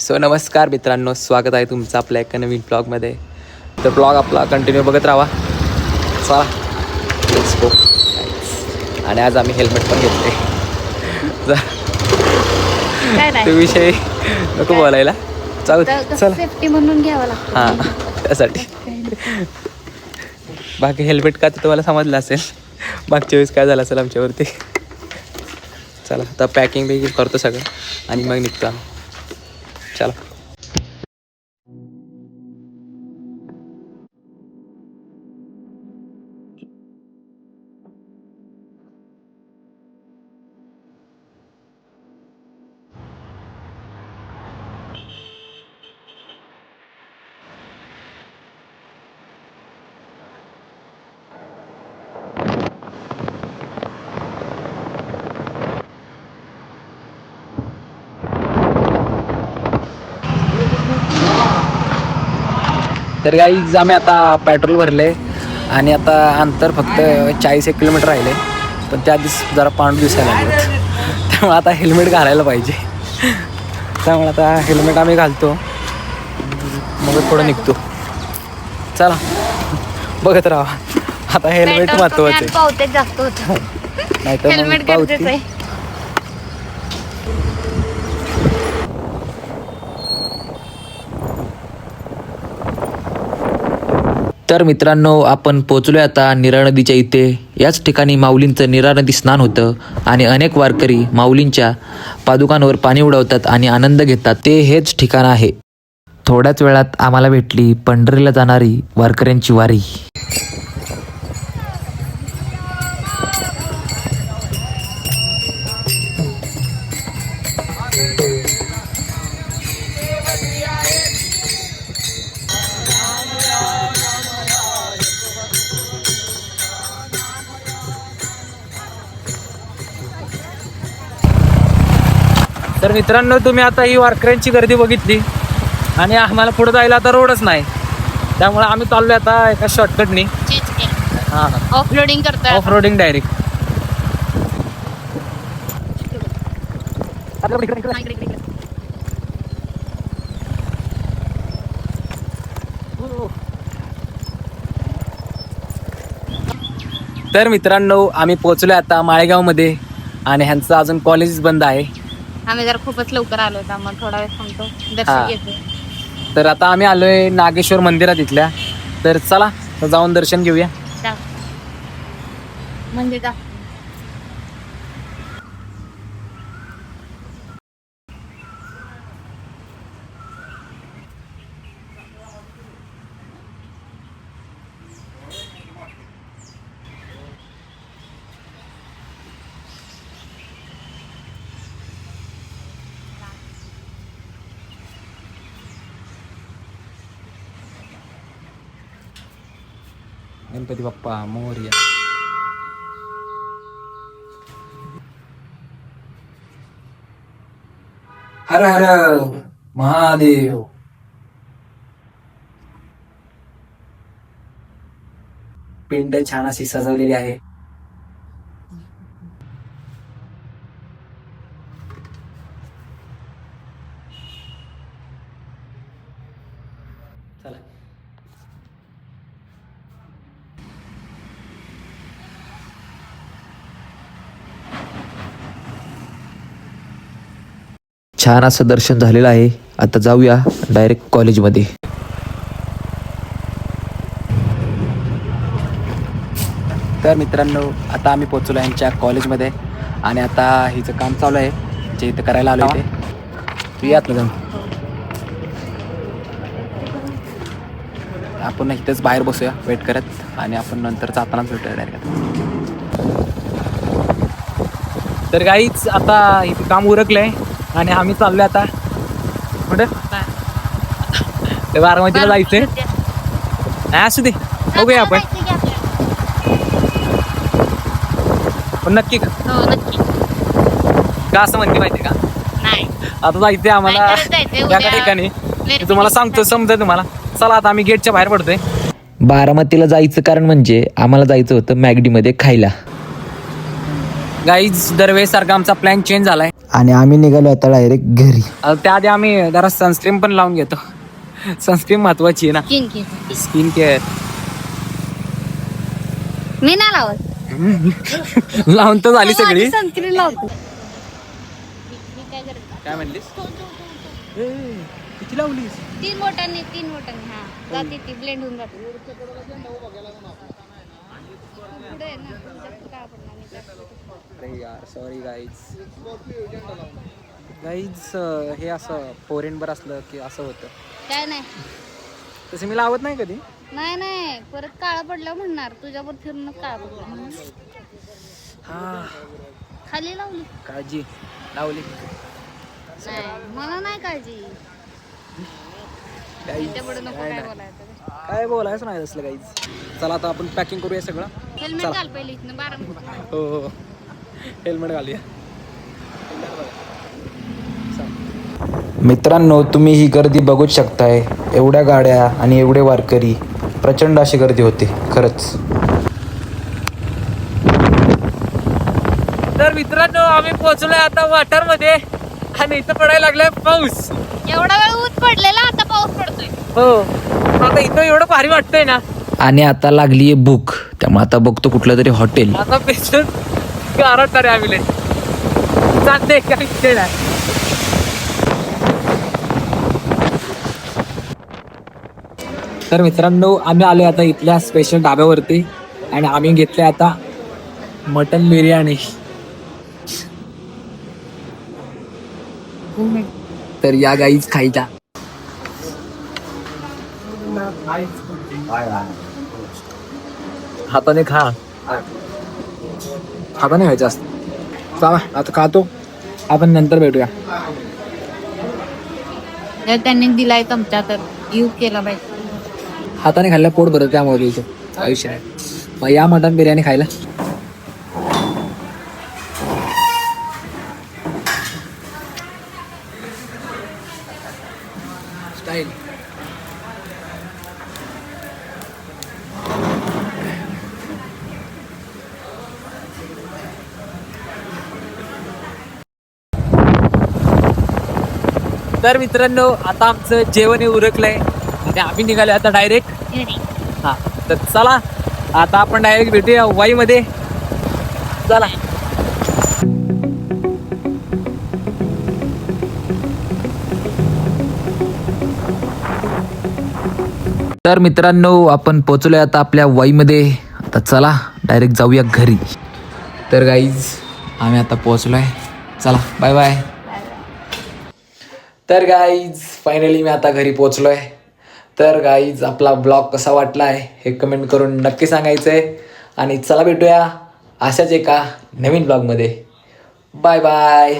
So नमस्कार मित्रांनो, स्वागत आहे तुमचं आपल्या एका नवीन ब्लॉगमध्ये. तर ब्लॉग आपला कंटिन्यू बघत राहा. चला लेट्स गो. आणि आज आम्ही हेल्मेट पण घेतले. तो विषय नको बोलायला, चालू चला सेफ्टी म्हणून घ्यावं लागतं. हां, त्यासाठी. बाकी हेल्मेट का ते तुम्हाला समजलं असेल मागच्या वेळेस काय झालं असेल आमच्यावरती. चला आता पॅकिंग बिकिंग करतो सगळं आणि मग निघतो आम्ही. चला. तर गाईज आम्ही आता पेट्रोल भरले आणि आता अंतर फक्त 40 किलोमीटर राहिले. पण त्या दिवस जरा पांढर दिसायला लागलं, त्यामुळे आता हेल्मेट घालायला पाहिजे. त्यामुळे आता हेल्मेट आम्ही घालतो, मग थोडं निघतो. चला बघत राहा. आता हेल्मेट महत्वाचं आहे, पावते जास्त होतं. नाही तर हेल्मेट गरजेचं आहे. तर मित्रांनो, आपण पोचलोय आता नीरा नदीच्या इथे. याच ठिकाणी माऊलींचं नीरा नदी स्नान होतं आणि अनेक वारकरी माऊलींच्या पादुकांवर पाणी उडवतात आणि आनंद घेतात. ते हेच ठिकाण आहे. थोड्याच वेळात आम्हाला भेटली पंढरीला जाणारी वारकऱ्यांची वारी. तर मित्रांनो, तुम्ही आता ही वारकऱ्यांची गर्दी बघितली आणि आम्हाला पुढे जायला आता रोडच नाही, त्यामुळे आम्ही चाललोय आता एका शॉर्टकटनी. हां, ऑफ रोडिंग करतोय. Off roading direct. तर मित्रांनो, आम्ही पोहोचलोय आता माळेगावमध्ये आणि ह्यांचं अजून कॉलेज बंद आहे. आम्ही जर खूपच लवकर आलो होतो, मग थोडा वेळ थांबतो, दर्शन हा. घेतो. तर आता आम्ही आलोय नागेश्वर मंदिरात इथल्या. तर चला जाऊन दर्शन घेऊया. म्हणजे जा. गणपती बाप्पा मोरया. हर हर महादेव. पिंड छान अशी सजवलेली आहे. चला. छान असं दर्शन झालेलं आहे. आता जाऊया डायरेक्ट कॉलेजमध्ये. तर मित्रांनो, आता आम्ही पोहोचलो यांच्या कॉलेजमध्ये आणि आता हिचं काम चालू आहे जे इथं करायला आलो आहे. तू यात जाऊन आपण इथंच बाहेर बसूया वेट करत आणि आपण नंतर जातानाच भेटूया डायरेक्ट. तर गाईच आता इथं काम उरकलंय आणि आम्ही चाललोय आता कुठं ते बारामतीला जायचंय. नाही असू दे, बघूया आपण. पण नक्की का? हो, नक्की. का असं म्हणते माहिती का? नाही, आता जायचंय आम्हाला नाही, खरंच जायचंय एका उद्या. ठिकाणी. मी तुम्हाला सांगतो, समजा तुम्हाला. चला आता आम्ही गेटच्या बाहेर पडतोय. बारामतीला जायचं कारण म्हणजे आम्हाला जायचं होतं मॅगडीमध्ये खायला. गाईज दरवेळेसारखा आमचा प्लॅन चेंज झालाय. आणि आम्ही निघालो आता डायरेक्ट घरी. त्याआधी आम्ही जरा सनस्क्रीन पण लावून घेतो. सनस्क्रीन महत्वाची आहे ना, स्किन केअर. Skin care. मी नाही लावत. लावून तर झाली सगळी. सनस्क्रीन लावतो. काय म्हणलीस? किती लावलीस? 3 बोटांनी हा जाते ती ब्लेंड होऊन जाते. पुढे आहे ना, जास्त काळा पडणार नाही जास्त. अरे यार सॉरी गाईज. हे असं फोरेनवर असलं की असं होतं. काय नाही तसं मी लावत नाही कधी. नाही परत काळा पडल्यावर म्हणणार तुझ्यावर फिरून काळा पडला. हा खाली लावली काळजी लावली. नाही मला नाही काळजी. त्याच्यापुढे नको काय बोलायचं. काय बोलायचं नाही असलं गाईज. चला आता आपण पॅकिंग करूया सगळं. हेल्मेट घाल पहिले इथनं 12 मिनिट. हो हेल्मेट घालूया. मित्रांनो तुम्ही ही गर्दी बघूच शकताय. एवढ्या गाड्या आणि एवढे वारकरी, प्रचंड अशी गर्दी होती खरंच. तर मित्रांनो आम्ही पोहोचलोय आता वाटरमध्ये आणि इथं पडायला लागलाय पाऊस. एवढा वेळ ऊन पडलेला आता पाऊस पडतोय. हो आता इथं एवढं भारी वाटतंय ना. आणि आता लागलीये भूक, त्यामुळे आता बघतो कुठलं तरी हॉटेल. आता पेशंट गारट रे आम्ही चालते काही खेळ आहे. तर मित्रांनो आम्ही आलो आता इथल्या स्पेशल ढाब्यावरती आणि आम्ही घेतले आता मटन बिर्याणी. तर या गाईज खायच्या. हाताने खा. हाताने खायचं असतं. चला आता खातो आपण नंतर भेटूया. जर त्यांनी दिलाय चमचा तर यूज केला पाहिजे. हाताने खाल्लं पोट भरत त्यामुळे द्यायचं आयुष्य आहे. मग या मटन बिर्याणी खायला. स्टाईल. तर मित्रांनो आता आमचं जेवण हे उरकलंय आणि आम्ही निघालो आता डायरेक्ट. हा तर चला आता आपण डायरेक्ट भेटूया वाईमध्ये. चला. तर मित्रांनो आपण पोहोचलोय आता आपल्या वाईमध्ये. आता चला डायरेक्ट जाऊया घरी. तर गाईज आम्ही आता पोहोचलोय. चला बाय बाय. तर गाईज फायनली मी आता घरी पोहोचलोय. तर गाईज आपला ब्लॉग कसा वाटला आहे हे कमेंट करून नक्की सांगायचं आहे. आणि चला भेटूया अशाच एका नवीन ब्लॉगमध्ये. Bye bye.